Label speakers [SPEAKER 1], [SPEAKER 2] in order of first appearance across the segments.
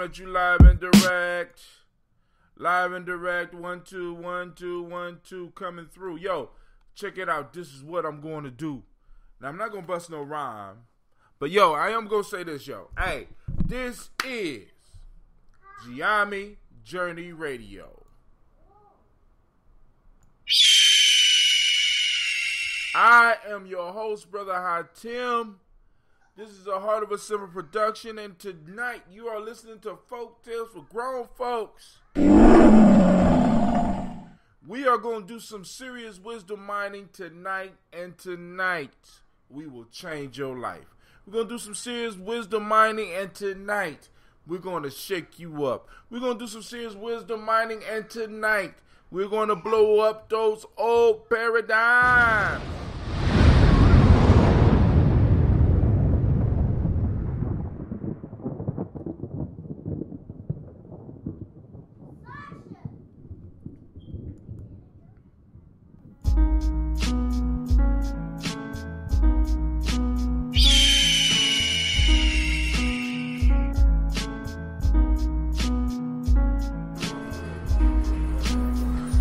[SPEAKER 1] at you live and direct. Live and direct, 1 2 1 2 1 2 coming through. Yo, check it out. This is what I'm going to do. Now, I'm not going to bust no rhyme. But, yo, I am going to say this, yo. Hey, this is Gye-Nyame Journey Radio. I am your host, Brother Hatim. This is a Heart of a Simple production, and tonight you are listening to Folk Tales for Grown Folks. We are going to do some serious wisdom mining tonight, and tonight we will change your life. We're going to do some serious wisdom mining, and tonight we're going to shake you up. We're going to do some serious wisdom mining, and tonight we're going to blow up those old paradigms.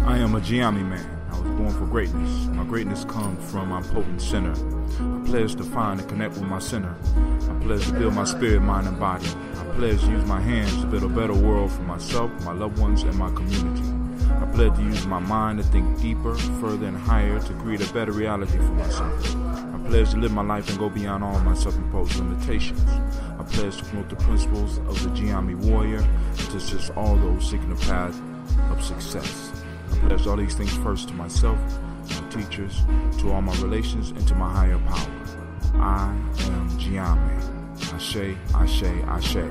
[SPEAKER 1] I am a Gye-Nyame man. I was born for greatness. My greatness comes from my potent center. I pledge to find and connect with my center. I pledge to build my spirit, mind, and body. I pledge to use my hands to build a better world for myself, my loved ones, and my community. I pledge to use my mind to think deeper, further, and higher to create a better reality for myself. I pledge to live my life and go beyond all my self-imposed limitations. I pledge to promote the principles of the Gye-Nyame warrior and to assist all those seeking the path of success. I pledge all these things first to myself, my teachers, to all my relations, and to my higher power. I am Gye-Nyame. Ashe, Ashe, Ashe.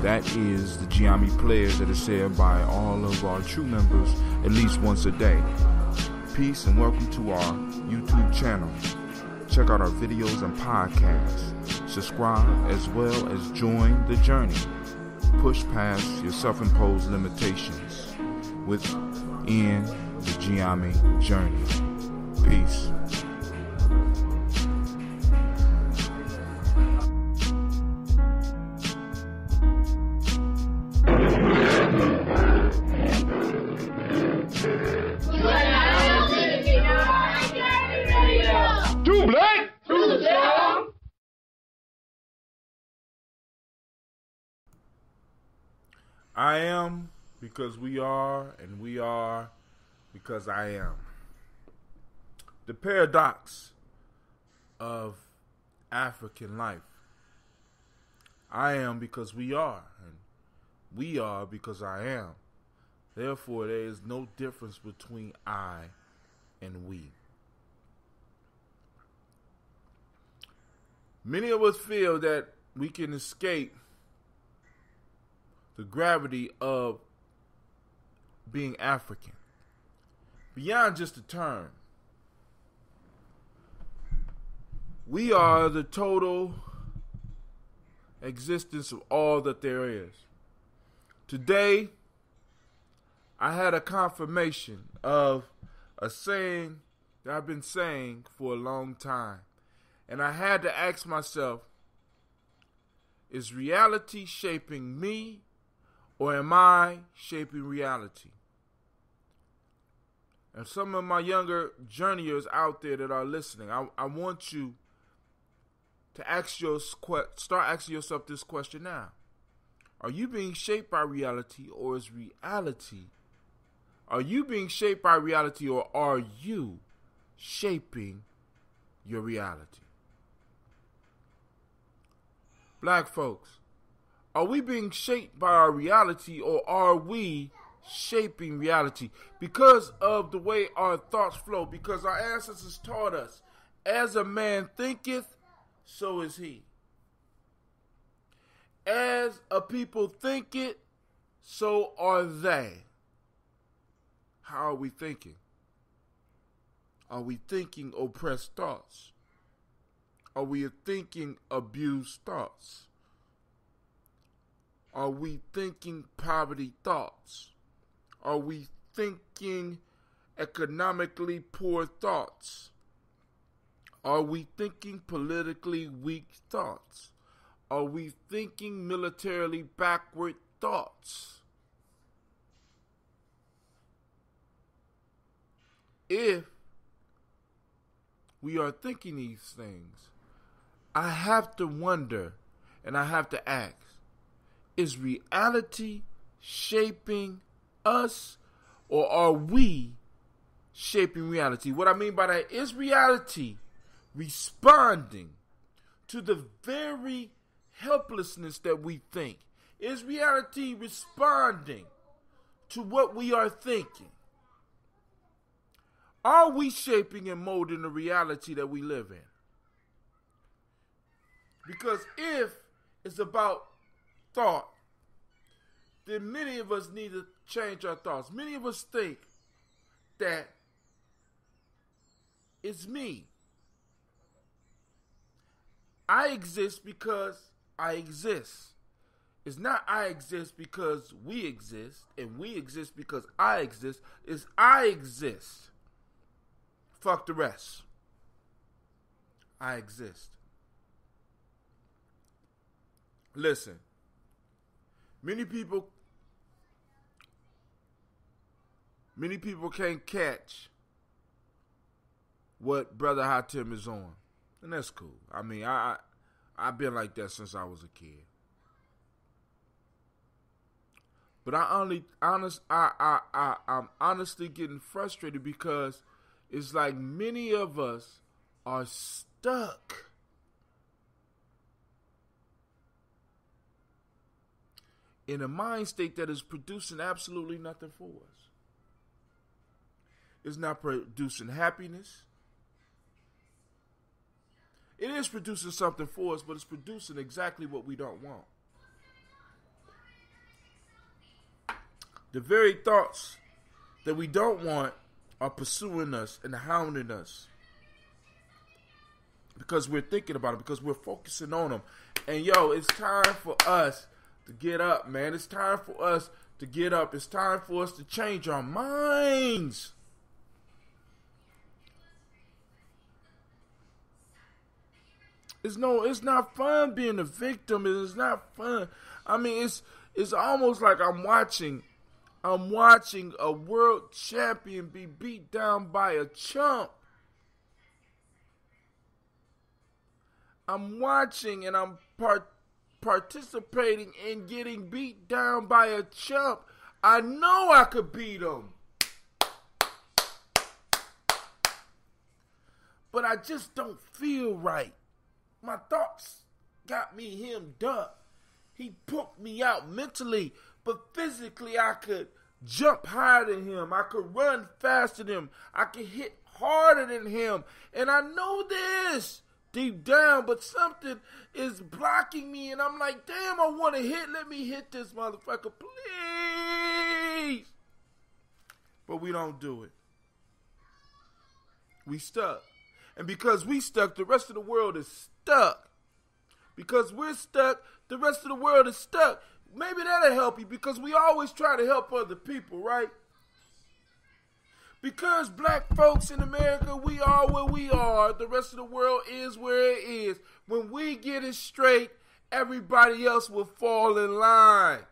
[SPEAKER 1] That is the Gye-Nyame pledge that is said by all of our true members at least once a day. Peace and welcome to our YouTube channel. Check out our videos and podcasts. Subscribe as well as join the journey. Push past your self-imposed limitations within the Gye-Nyame journey. Peace.
[SPEAKER 2] Too black, too strong.
[SPEAKER 1] I am because we are, and we are because I am. The paradox of African life. I am because we are, and we are because I am. Therefore, there is no difference between I and we. Many of us feel that we can escape the gravity of being African. Beyond just a term. We are the total existence of all that there is. Today, I had a confirmation of a saying that I've been saying for a long time. And I had to ask myself, is reality shaping me, or am I shaping reality? And some of my younger journeyers out there that are listening, I want you to start asking yourself this question now. Are you being shaped by reality, or is reality? Are you being shaped by reality, or are you shaping your reality? Black folks, are we being shaped by our reality, or are we shaping reality? Because of the way our thoughts flow, because our ancestors taught us, as a man thinketh, so is he. As a people think it, so are they. How are we thinking? Are we thinking oppressed thoughts? Are we thinking abused thoughts? Are we thinking poverty thoughts? Are we thinking economically poor thoughts? Are we thinking politically weak thoughts? are we thinking militarily backward thoughts? If we are thinking these things, I have to wonder and I have to ask, is reality shaping us or are we shaping reality? What I mean by that is reality responding to the very helplessness that we think. Is reality responding to what we are thinking? Are we shaping and molding the reality that we live in? Because if it's about thought, then many of us need to change our thoughts. Many of us think that it's me. I exist because I exist. It's not I exist because we exist, and we exist because I exist. It's I exist. Fuck the rest. I exist. Listen, many people can't catch what Brother Hatim is on, and that's cool. I mean, I've been like that since I was a kid. But I'm honestly getting frustrated because it's like many of us are stuck in a mind state that is producing absolutely nothing for us. It's not producing happiness. It is producing something for us, but it's producing exactly what we don't want. The very thoughts that we don't want are pursuing us and hounding us because we're thinking about it, because we're focusing on them. And yo, it's time for us to get up, man. It's time for us to get up. It's time for us to change our minds. It's not fun being a victim. It's not fun. I mean, it's almost like I'm watching a world champion be beat down by a chump. I'm watching and I'm participating in getting beat down by a chump. I know I could beat him, but I just don't feel right. My thoughts got me hemmed up. He poked me out mentally, but physically I could jump higher than him. I could run faster than him. I could hit harder than him. And I know this deep down, but something is blocking me. And I'm like, damn, I want to hit. Let me hit this motherfucker, please. But we don't do it. We stuck. And because we stuck, the rest of the world is stuck. Because we're stuck, the rest of the world is stuck. Maybe that'll help you, because we always try to help other people, right? Because black folks in America, we are where we are. The rest of the world is where it is. When we get it straight, everybody else will fall in line.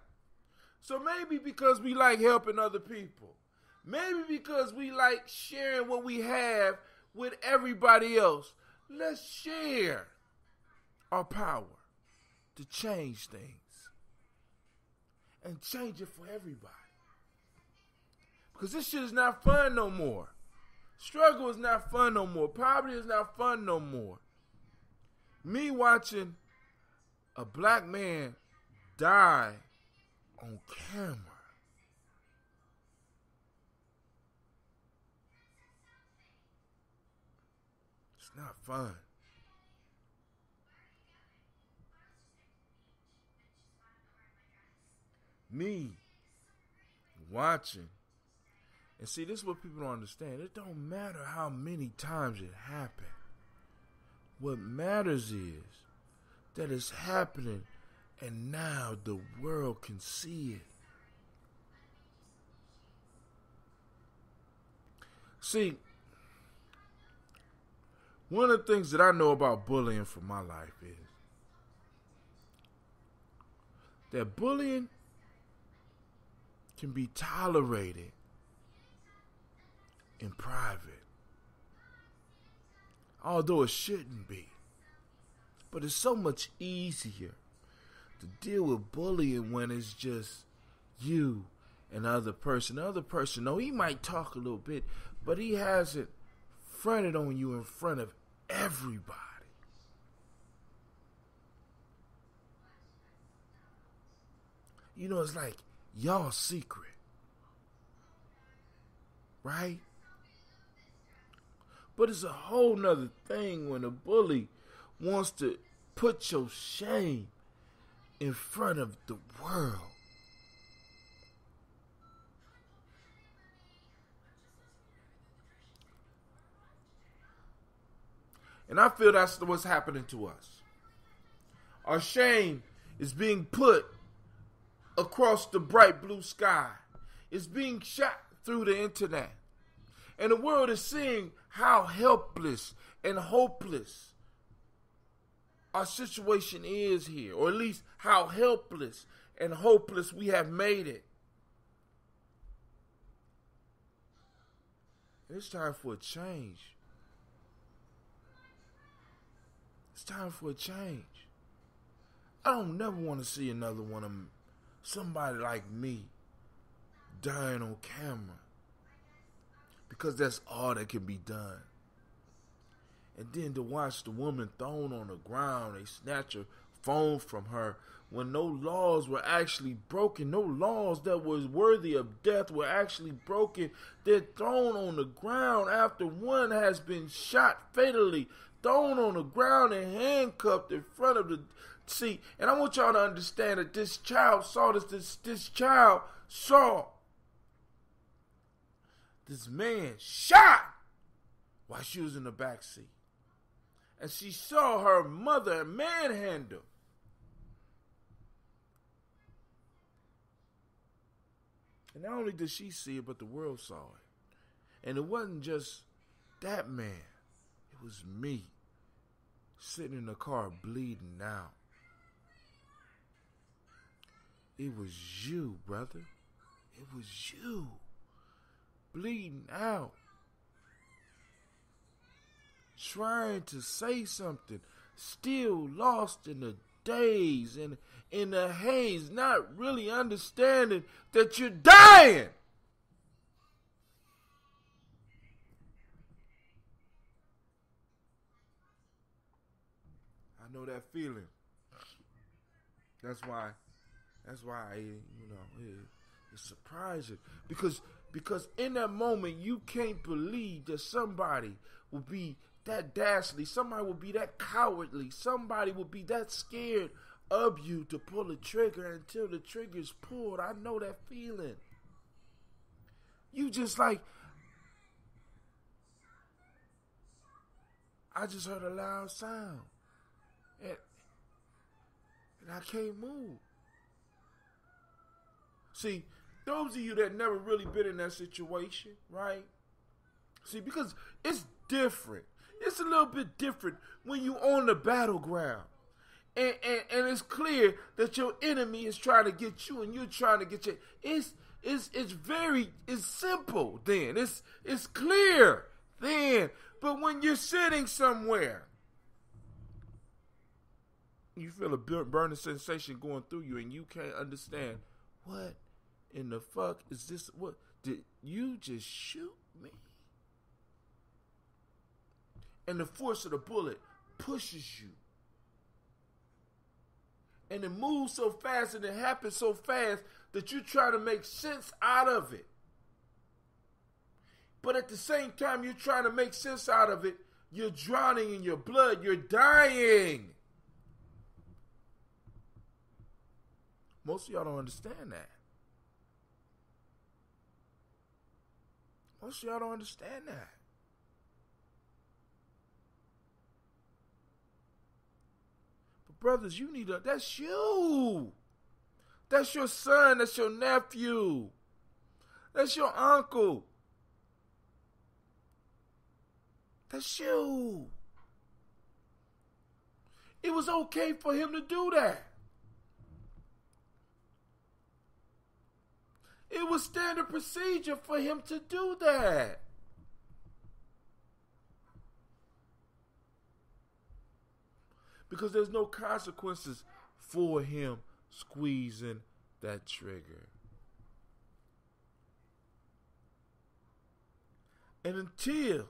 [SPEAKER 1] So maybe because we like helping other people. Maybe because we like sharing what we have with everybody else. Let's share our power to change things. And change it for everybody. Because this shit is not fun no more. Struggle is not fun no more. Poverty is not fun no more. Me watching a black man die on camera. It's not fun. Me watching. And see, this is what people don't understand. It don't matter how many times it happened. What matters is that it's happening and now the world can see it. See, one of the things that I know about bullying from my life is that bullying can be tolerated in private, although it shouldn't be. But it's so much easier to deal with bullying when it's just you and the other person. The other person, no, he might talk a little bit, but he hasn't fronted on you in front of everybody. You know, it's like y'all secret, right? But it's a whole nother thing when a bully wants to put your shame in front of the world. And I feel that's what's happening to us. Our shame is being put across the bright blue sky. It's being shot through the internet. And the world is seeing how helpless and hopeless our situation is here, or at least how helpless and hopeless we have made it. It's time for a change. It's time for a change. I don't never want to see another one of somebody like me dying on camera, because that's all that can be done. And then to watch the woman thrown on the ground, they snatch her phone from her when no laws were actually broken, no laws that was worthy of death were actually broken. They're thrown on the ground after one has been shot fatally, thrown on the ground and handcuffed in front of the seat. And I want y'all to understand that this child saw this child saw this man shot while she was in the back seat. And she saw her mother manhandle. And not only did she see it, but the world saw it. And it wasn't just that man. It was me, sitting in the car bleeding out. It was you, brother. It was you, bleeding out, trying to say something, still lost in the daze and in the haze, not really understanding that you're dying. I know that feeling. That's why, it's surprising. Because in that moment, you can't believe that somebody will be that dastardly, somebody will be that cowardly, somebody will be that scared of you to pull the trigger until the trigger's pulled. I know that feeling. You just like, I just heard a loud sound. And I can't move. See, those of you that never really been in that situation, right? See, because it's different. It's a little bit different when you on the battleground. And it's clear that your enemy is trying to get you and you're trying to get you. It's simple then. It's clear then. But when you're sitting somewhere, you feel a burning sensation going through you and you can't understand, what in the fuck is this? What, did you just shoot me? And the force of the bullet pushes you. And it moves so fast and it happens so fast that you try to make sense out of it. But at the same time you're trying to make sense out of it, you're drowning in your blood. You're dying. Most of y'all don't understand that. Most of y'all don't understand that. But brothers, you need that's you. That's your son. That's your nephew. That's your uncle. That's you. It was okay for him to do that. It was standard procedure for him to do that. Because there's no consequences for him squeezing that trigger. And until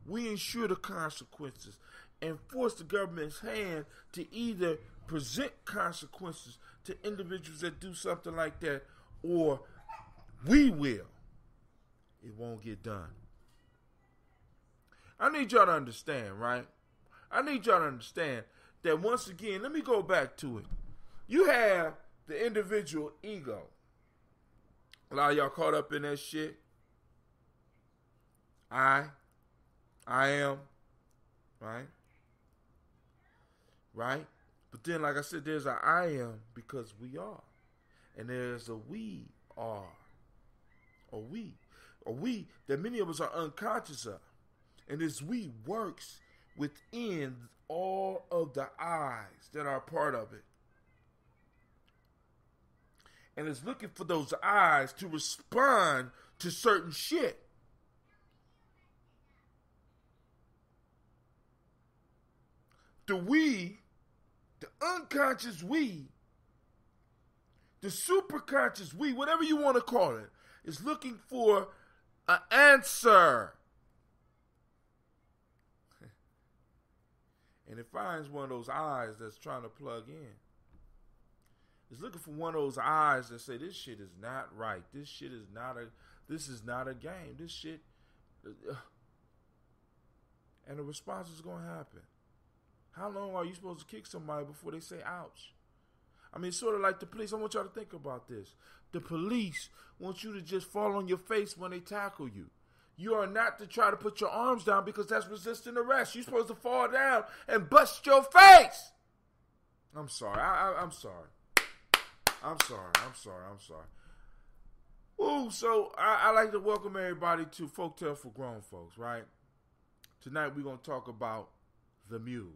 [SPEAKER 1] we ensure the consequences and force the government's hand to either present consequences to individuals that do something like that, or we will, it won't get done. I need y'all to understand, right? I need y'all to understand that once again, let me go back to it. You have the individual ego. A lot of y'all caught up in that shit. I am, right? Right? But then, like I said, there's a I am because we are. And there's a we are. Or we that many of us are unconscious of. And this we works within all of the I's that are part of it. And it's looking for those I's to respond to certain shit. The we, the unconscious we, the superconscious we, whatever you want to call it, is looking for an answer. And it finds one of those eyes that's trying to plug in. It's looking for one of those eyes that say, this shit is not right. This is not a game. This shit. And the response is going to happen. How long are you supposed to kick somebody before they say ouch? I mean, sort of like the police. I want y'all to think about this. The police want you to just fall on your face when they tackle you. You are not to try to put your arms down because that's resisting arrest. You're supposed to fall down and bust your face. I'm sorry. I'm sorry. I'm sorry. Ooh, so I like to welcome everybody to Folktale for Grown Folks, right? Tonight we're going to talk about The Mule.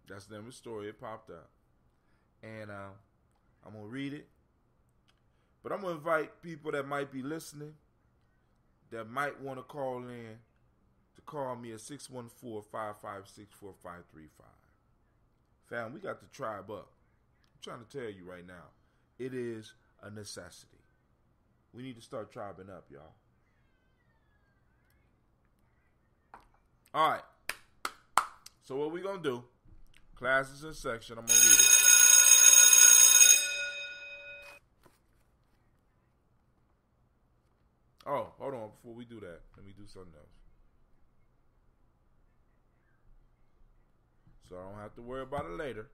[SPEAKER 1] That's the name of the story. It popped up. And I'm going to read it. But I'm going to invite people that might be listening, that might want to call in, to call me at 614-556-4535. Fam, we got the tribe up. I'm trying to tell you right now, it is a necessity. We need to start tribing up, y'all. All right. So what we going to do, class is in section. I'm going to read it. Oh, hold on. Before we do that, let me do something else. So I don't have to worry about it later.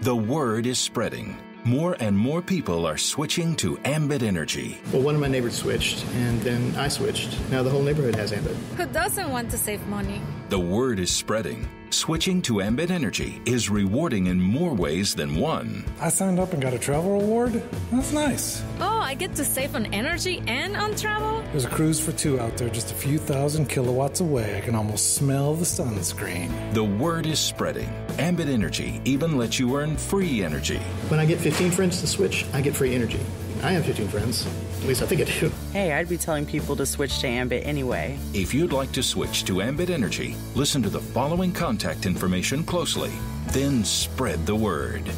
[SPEAKER 3] The word is spreading. More and more people are switching to Ambit Energy.
[SPEAKER 4] Well, one of my neighbors switched, and then I switched. Now the whole neighborhood has Ambit.
[SPEAKER 5] Who doesn't want to save money?
[SPEAKER 3] The word is spreading. Switching to Ambit Energy is rewarding in more ways than one.
[SPEAKER 6] I signed up and got a travel reward. That's nice.
[SPEAKER 5] Oh, I get to save on energy and on travel?
[SPEAKER 6] There's a cruise for two out there just a few thousand kilowatts away. I can almost smell the sunscreen.
[SPEAKER 3] The word is spreading. Ambit Energy even lets you earn free energy.
[SPEAKER 4] When I get 15 friends to switch, I get free energy. I have 15 friends. At least I think I do.
[SPEAKER 7] Hey, I'd be telling people to switch to Ambit anyway.
[SPEAKER 3] If you'd like to switch to Ambit Energy, listen to the following contact information closely. Then spread the word.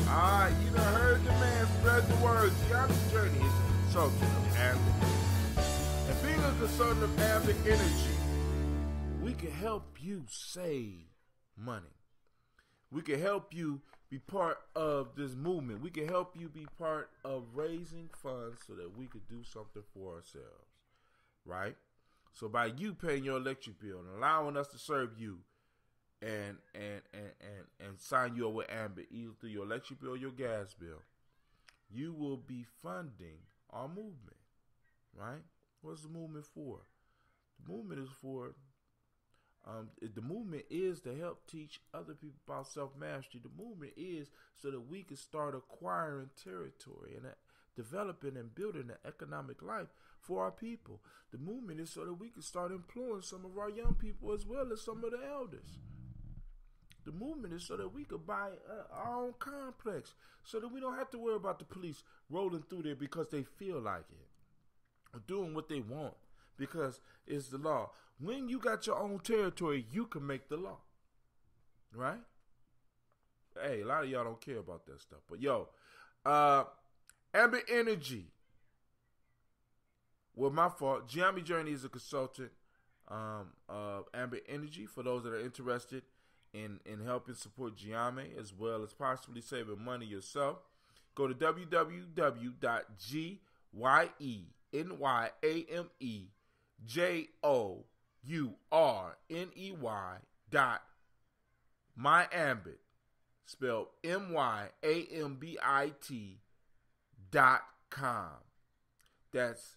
[SPEAKER 1] All right, you done heard the man spread the word. Gye-Nyame's journey is a consultant of Ambit. And being a consultant of Ambit Energy, we can help you save money. We can help you be part of this movement. We can help you be part of raising funds so that we could do something for ourselves, right? So by you paying your electric bill and allowing us to serve you and sign you up with Ambit, either through your electric bill or your gas bill, you will be funding our movement, right? What's the movement for? The movement is for the movement is to help teach other people about self-mastery. The movement is so that we can start acquiring territory and developing and building an economic life for our people. The movement is so that we can start employing some of our young people as well as some of the elders.
[SPEAKER 8] The movement is so that we could buy our own complex, so that we don't have to worry about the police rolling through there because they feel like it, or doing what they want because it's the law. When you got your own territory, you can make the law, right? Hey, a lot of y'all don't care about that stuff, but yo, Ambit Energy. Well, my fault. Gye-Nyame Journey is a consultant of Ambit Energy for those that are interested in helping support Gye-Nyame as well as possibly saving money yourself. Go to www.GyeNYAMEJOURNEY.myambit, spelled MYAMBIT.com. That's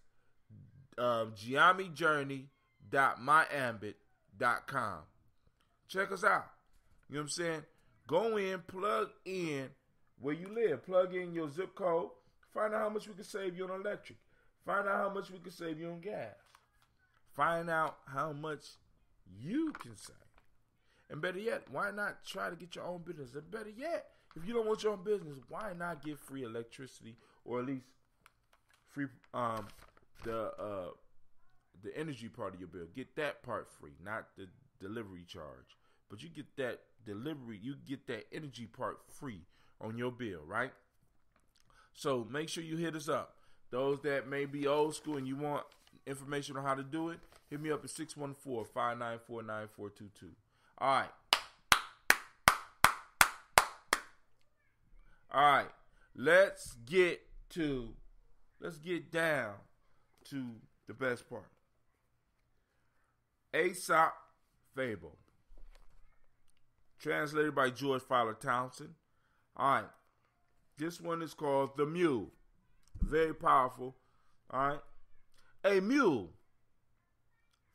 [SPEAKER 8] GyeNyameJourney.myambit.com. Check us out. You know what I'm saying? Go in, plug in where you live. Plug in your zip code. Find out how much we can save you on electric. Find out how much we can save you on gas. Find out how much you can save. And better yet, why not try to get your own business? And better yet, if you don't want your own business, why not get free electricity, or at least free the energy part of your bill? Get that part free, not the delivery charge. But you get that delivery, you get that energy part free on your bill, right? So make sure you hit us up. Those that may be old school and you want information on how to do it, hit me up at 614-594-9422. All right. All right. Let's get down to the best part. Aesop Fable. Translated by George Fowler Townsend. All right. This one is called The Mule. Very powerful. All right. A mule,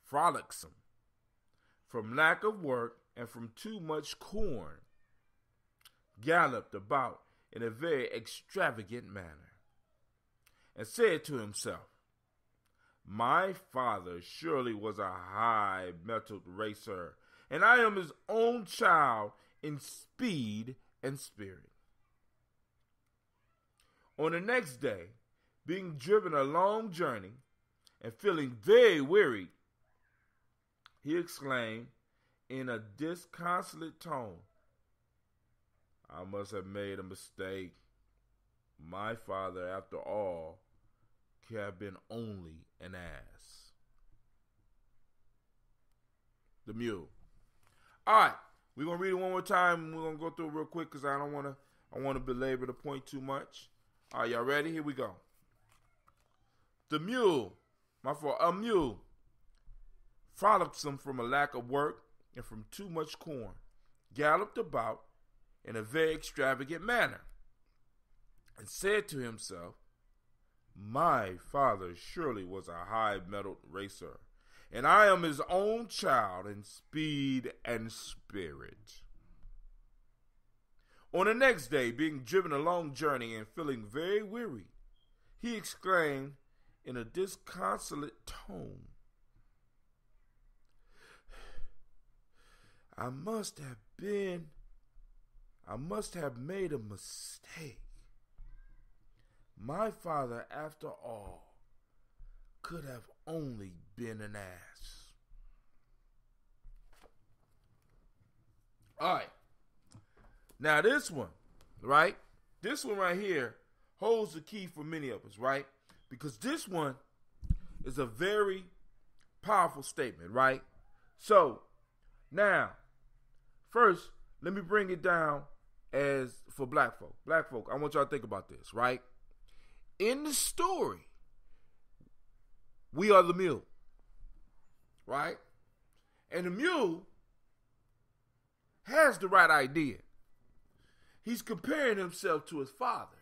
[SPEAKER 8] frolicsome, from lack of work and from too much corn, galloped about in a very extravagant manner, and said to himself, "My father surely was a high-mettled racer, and I am his own child in speed and spirit." On the next day, being driven a long journey and feeling very wearied, he exclaimed in a disconsolate tone, "I must have made a mistake. My father, after all, could have been only an ass." The Mule. All right, we're gonna read it one more time. We're gonna go through it real quick because I want to belabor the point too much. All right, y'all ready? Here we go. The mule, a mule, frolicsome from a lack of work and from too much corn, galloped about in a very extravagant manner, and said to himself, "My father surely was a high-mettled racer, and I am his own child in speed and spirit." On the next day, being driven a long journey and feeling very weary, he exclaimed in a disconsolate tone, I must have made a mistake. My father, after all, could have only been an ass." All right. Now this one, right? This one right here holds the key for many of us, right? Because this one is a very powerful statement, right? So, now, first, let me bring it down as for black folk. Black folk, I want y'all to think about this, right? In the story, we are the mule, right? And the mule has the right idea. He's comparing himself to his father,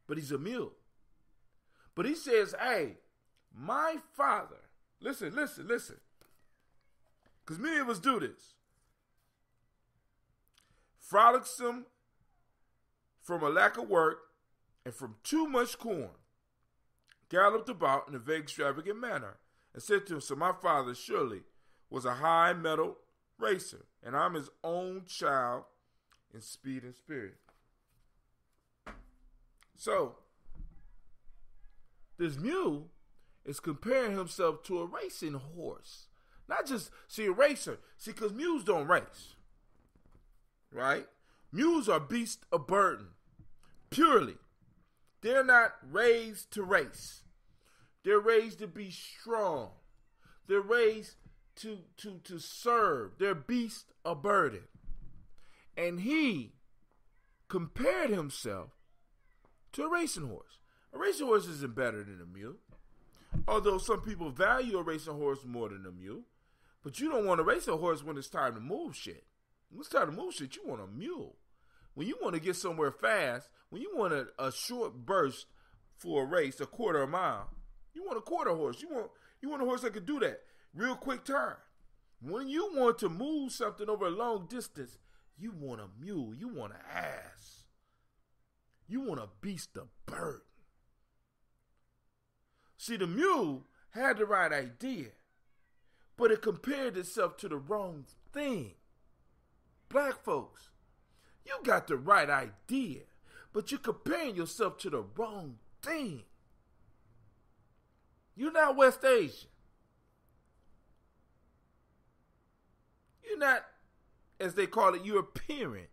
[SPEAKER 8] but he's a mule. But he says, hey, my father, listen, because many of us do this. Frolicsome from a lack of work and from too much corn, galloped about in a very extravagant manner, and said to him, "So my father surely was a high-mettled racer, and I'm his own child in speed and spirit. So, this mule is comparing himself to a racing horse. Not just, see, a racer. See, because mules don't race. Right? Mules are beasts of burden. Purely. They're not raised to race. They're raised to be strong. They're raised to serve. They're beasts of burden. And he compared himself to a racing horse. A racing horse isn't better than a mule. Although some people value a racing horse more than a mule. But you don't want to race a horse when it's time to move shit. When it's time to move shit, you want a mule. When you want to get somewhere fast, when you want a short burst for a race, a quarter of a mile, you want a quarter horse. You want a horse that can do that. Real quick turn. When you want to move something over a long distance, you want a mule. You want an ass. You want a beast of burden. See, the mule had the right idea, but it compared itself to the wrong thing. Black folks, you got the right idea, but you're comparing yourself to the wrong thing. You're not West Asian. You're not, as they call it, European.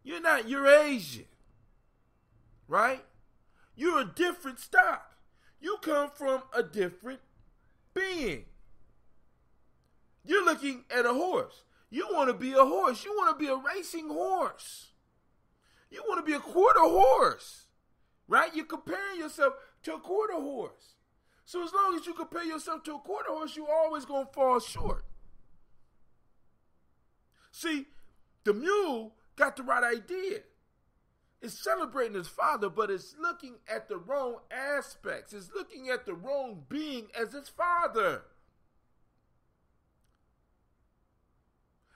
[SPEAKER 8] You're not Eurasian. Right? You're a different stock. You come from a different being. You're looking at a horse. You want to be a horse. You want to be a racing horse. You want to be a quarter horse. Right? You're comparing yourself to a quarter horse. So as long as you compare yourself to a quarter horse, you're always going to fall short. See, the mule got the right idea. It's celebrating his father, but it's looking at the wrong aspects. It's looking at the wrong being as its father.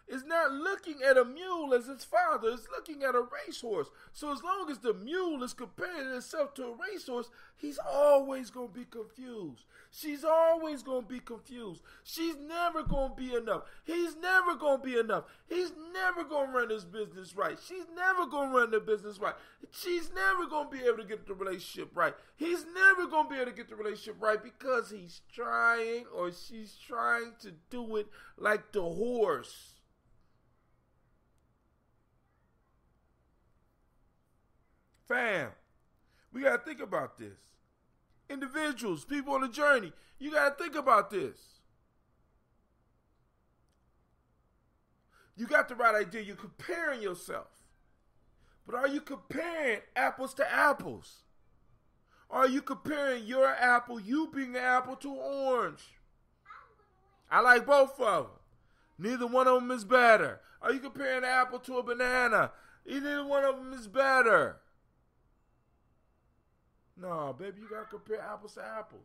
[SPEAKER 8] It's not looking at a mule as its father. It's looking at a racehorse. So as long as the mule is comparing itself to a racehorse, he's always going to be confused. She's always going to be confused. She's never going to be enough. He's never going to be enough. He's never going to run his business right. She's never going to run the business right. She's never going to be able to get the relationship right. He's never going to be able to get the relationship right because he's trying or she's trying to do it like the horse. Fam, we got to think about this. Individuals, people on the journey, you got to think about this. You got the right idea. You're comparing yourself. But are you comparing apples to apples? Are you comparing your apple, you being an apple, to an orange? I like both of them. Neither one of them is better. Are you comparing an apple to a banana? Either one of them is better. No, baby, you got to compare apples to apples.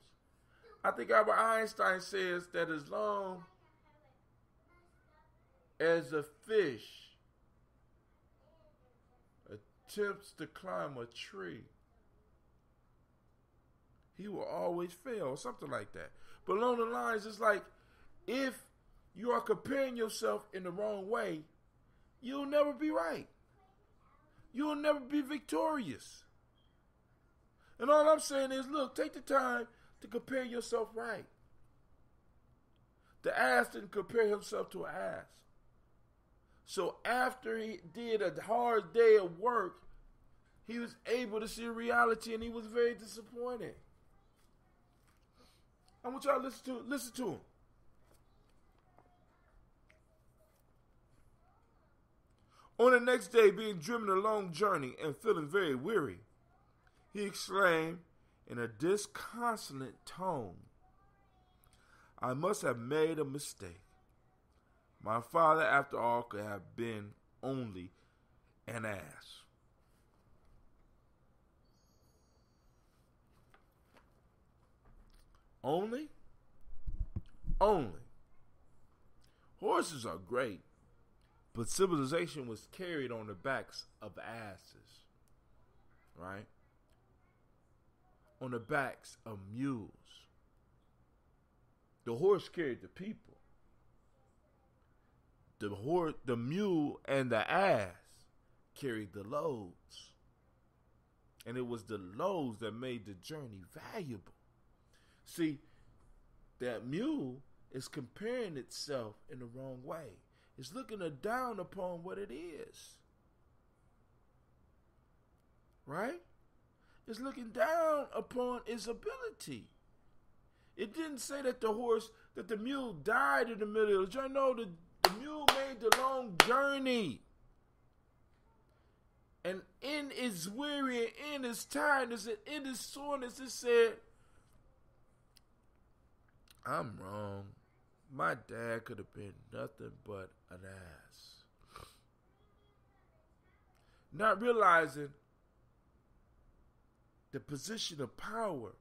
[SPEAKER 8] I think Albert Einstein says that as long as a fish attempts to climb a tree, he will always fail, or something like that. But along the lines, it's like, if you are comparing yourself in the wrong way, you'll never be right. You'll never be victorious. And all I'm saying is, look, take the time to compare yourself right. The ass didn't compare himself to an ass. So after he did a hard day of work, he was able to see reality, and he was very disappointed. I want y'all to listen to him. On the next day, being driven a long journey and feeling very weary, he exclaimed in a disconsolate tone, "I must have made a mistake. My father, after all, could have been only an ass." Only? Only. Horses are great, but civilization was carried on the backs of asses, right? On the backs of mules. The horse carried the people. the mule and the ass carried the loads. And it was the loads that made the journey valuable. See, that mule is comparing itself in the wrong way. It's looking down upon what it is. Right? It's looking down upon its ability. It didn't say that the mule died in the middle of the journey. No, the mule made the long journey. And in its weary and in its tiredness and in its soreness, it said, I'm wrong. My dad could have been nothing but an ass. Not realizing the position of power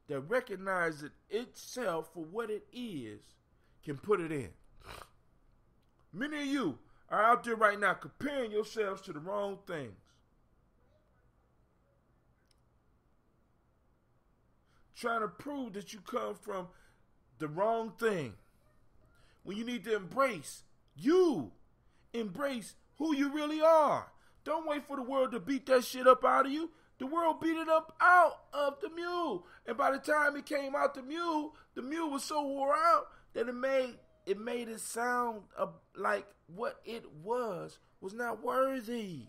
[SPEAKER 8] that recognizes itself for what it is can put it in. Many of you are out there right now comparing yourselves to the wrong things. Trying to prove that you come from the wrong thing. When you need to embrace who you really are. Don't wait for the world to beat that shit up out of you. The world beat it up out of the mule. And by the time it came out the mule was so wore out that it made it sound like what it was not worthy.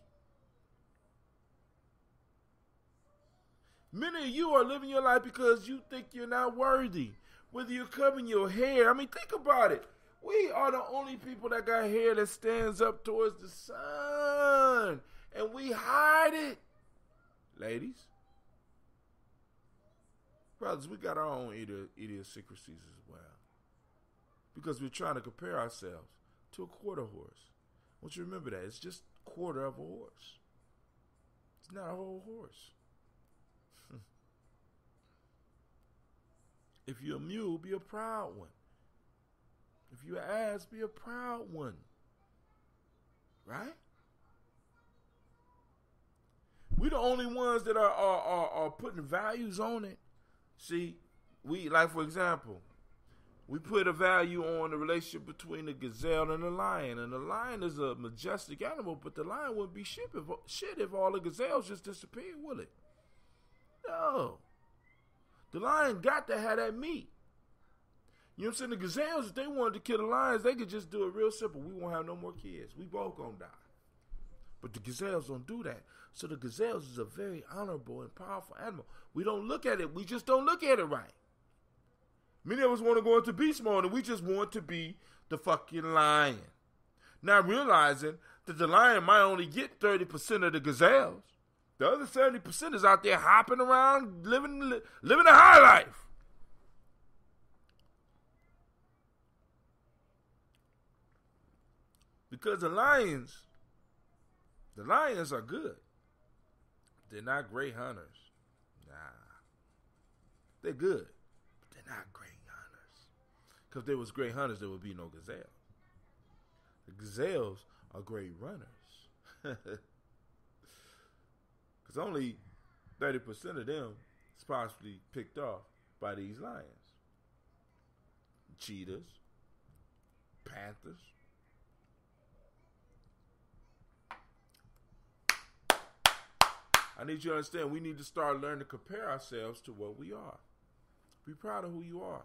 [SPEAKER 8] Many of you are living your life because you think you're not worthy. Whether you're covering your hair. I mean, think about it. We are the only people that got hair that stands up towards the sun. And we hide it. Ladies. Brothers, we got our own idiosyncrasies as well. Because we're trying to compare ourselves to a quarter horse. I want you to remember that. It's just a quarter of a horse. It's not a whole horse. If you're a mule, be a proud one. If you're an ass, be a proud one. Right? We're the only ones that are putting values on it. See, for example, we put a value on the relationship between the gazelle and the lion. And the lion is a majestic animal, but the lion wouldn't be shit if all the gazelles just disappeared, will it? No. The lion got to have that meat. You know what I'm saying? The gazelles, if they wanted to kill the lions, they could just do it real simple. We won't have no more kids. We both gonna die. But the gazelles don't do that. So the gazelles is a very honorable and powerful animal. We don't look at it. We just don't look at it right. Many of us want to go into beast mode and we just want to be the fucking lion. Not realizing that the lion might only get 30% of the gazelles. The other 70% is out there hopping around, living a high life. Because the lions are good. They're not great hunters. Nah. They're good, but they're not great hunters. Because if they was great hunters, there would be no gazelle. The gazelles are great runners. Because only 30% of them is possibly picked off by these lions. Cheetahs, panthers. I need you to understand we need to start learning to compare ourselves to what we are. Be proud of who you are.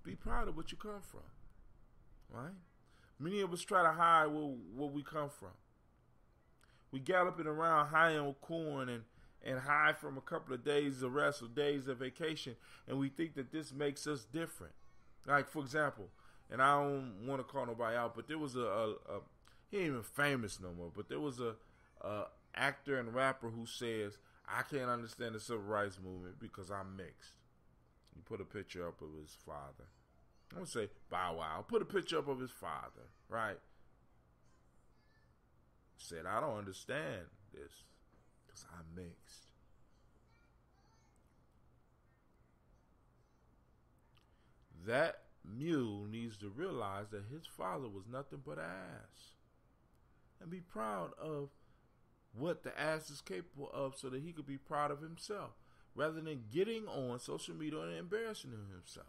[SPEAKER 8] Be proud of what you come from. Right? Many of us try to hide where we come from. We galloping around high on corn and high from a couple of days of rest or days of vacation, and we think that this makes us different. Like, for example, and I don't want to call nobody out, but there was he ain't even famous no more, but there was a actor and rapper who says, I can't understand the civil rights movement because I'm mixed. He put a picture up of his father. I don't say Bow Wow. Put a picture up of his father, right? Said, I don't understand this because I'm mixed. That mule needs to realize that his father was nothing but an ass. And be proud of what the ass is capable of so that he could be proud of himself rather than getting on social media and embarrassing himself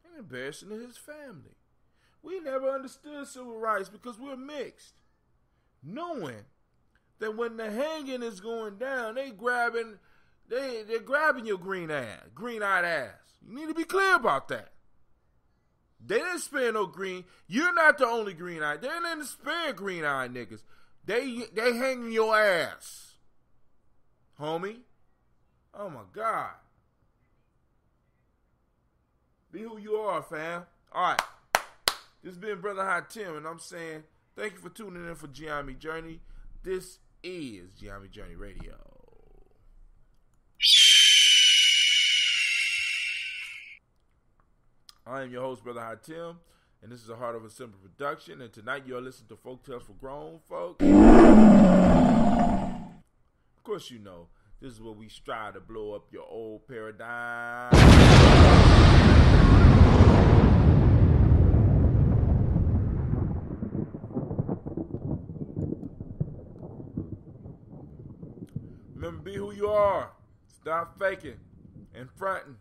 [SPEAKER 8] and embarrassing his family. We never understood civil rights because we're mixed. Knowing that when the hanging is going down, they're grabbing your green-eyed ass. You need to be clear about that. They didn't spare no green. You're not the only green-eyed. They didn't spare green-eyed niggas. They hanging your ass, homie. Oh my God. Be who you are, fam. All right. This has been Brother Hot Tim, and I'm saying thank you for tuning in for Gye-Nyame Journey. This is Gye-Nyame Journey Radio. I am your host, Brother Hot Tim, and this is a Heart of a Simple production. And tonight you're listening to Folk Tales for Grown Folk. Of course, you know this is where we strive to blow up your old paradigm. Remember, be who you are. Stop faking and fronting.